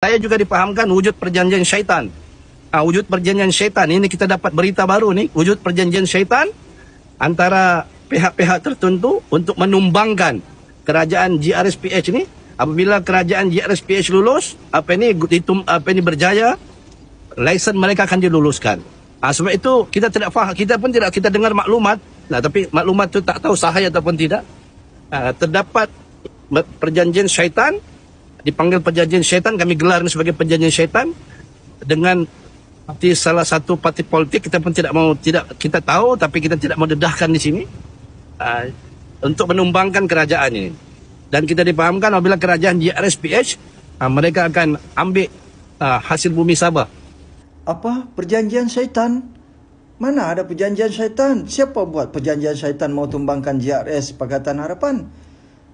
Saya juga dipahamkan wujud perjanjian syaitan. Wujud perjanjian syaitan ini kita dapat berita baru ni, wujud perjanjian syaitan antara pihak-pihak tertentu untuk menumbangkan kerajaan GRSPH ni. Apabila kerajaan GRSPH lulus, berjaya, lesen mereka akan diluluskan. Sebab itu kita tidak faham, kita dengar maklumat, tapi maklumat itu tak tahu sahih ataupun tidak. Terdapat perjanjian syaitan, dipanggil perjanjian syaitan, kami gelar ini sebagai perjanjian syaitan dengan salah satu parti politik. Kita pun kita tahu, tapi kita tidak mau dedahkan di sini untuk menumbangkan kerajaan ini. Dan kita dipahamkan apabila kerajaan GRSPH mereka akan ambil hasil bumi Sabah. Apa? Perjanjian syaitan? Mana ada perjanjian syaitan? Siapa buat perjanjian syaitan mau tumbangkan GRS Pakatan Harapan?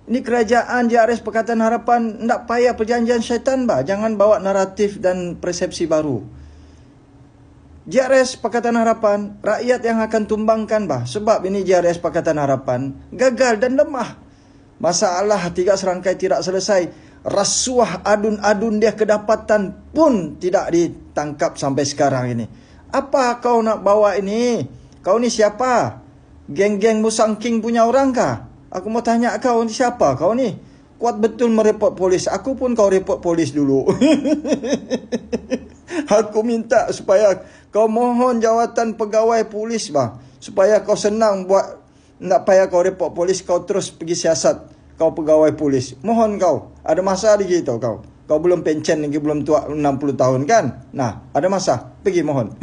Ini kerajaan GRS Pakatan Harapan, tak payah perjanjian syaitan, bah. Jangan bawa naratif dan persepsi baru. GRS Pakatan Harapan, rakyat yang akan tumbangkan, bah. Sebab ini GRS Pakatan Harapan gagal dan lemah. Masalah 3 serangkai tidak selesai. Rasuah adun-adun dia kedapatan pun tidak ditangkap sampai sekarang ini. Apa kau nak bawa ini? Kau ni siapa? Geng-geng Musang King punya orang kah? Aku mau tanya kau ni siapa kau ni? Kuat betul mereport polis. Aku pun kau report polis dulu. Aku minta supaya kau mohon jawatan pegawai polis, bang. Supaya kau senang buat, tak payah kau report polis, kau terus pergi siasat. Kau pegawai polis. Mohon kau. Ada masa lagi tau kau. Kau belum pencen lagi, belum tua 60 tahun kan? Nah, ada masa. Pergi mohon.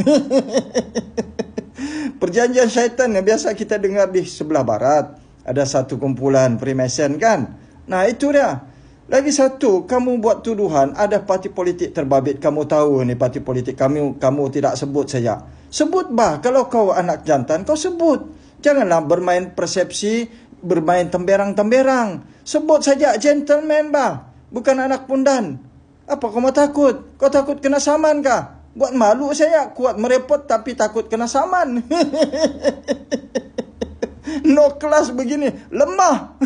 Perjanjian syaitan yang biasa kita dengar di sebelah barat. Ada satu kumpulan Freemason kan? Nah, itu dia. Lagi satu, kamu buat tuduhan ada parti politik terbabit. Kamu tahu ni parti politik. Kamu tidak sebut saja. Sebut bah. Kalau kau anak jantan, kau sebut. Janganlah bermain persepsi, bermain temberang-temberang. Sebut saja gentleman bah. Bukan anak pundan. Apa kau mau takut? Kau takut kena saman kah? Buat malu saya. Kuat merepot tapi takut kena saman. No kelas begini. Lemah.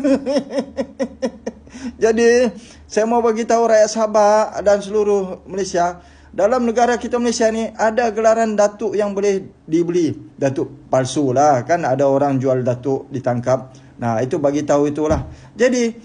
Jadi, saya mau bagi tahu rakyat Sabah dan seluruh Malaysia. Dalam negara kita Malaysia ni, ada gelaran datuk yang boleh dibeli. Datuk palsu lah. Kan ada orang jual datuk ditangkap. Nah, itu bagi tahu itulah. Jadi,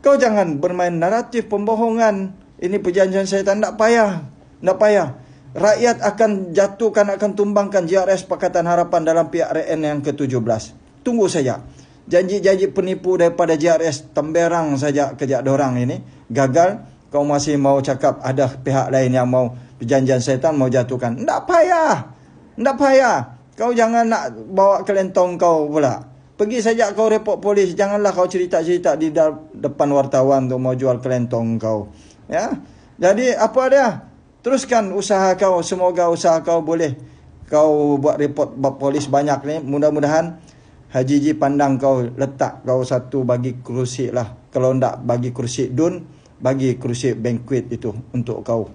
kau jangan bermain naratif pembohongan. Ini perjanjian syaitan. Tak payah. Tak payah. Rakyat akan jatuhkan, akan tumbangkan GRS Pakatan Harapan dalam PRN yang ke-17. Tunggu saja. Janji-janji penipu daripada GRS temberang saja kerja dorang ini. Gagal. Kau masih mau cakap ada pihak lain yang mau perjanjian syaitan mau jatuhkan. Tak payah. Tak payah. Kau jangan nak bawa kelentong kau pula. Pergi saja kau report polis. Janganlah kau cerita-cerita di depan wartawan tu mau jual kelentong kau. Ya. Jadi apa dia? Teruskan usaha kau. Semoga usaha kau boleh. Kau buat report polis banyak ni. Mudah-mudahan Haji Ji pandang kau, letak kau satu bagi kerusi lah. Kalau tak bagi kerusi dun, bagi kerusi banquet itu untuk kau.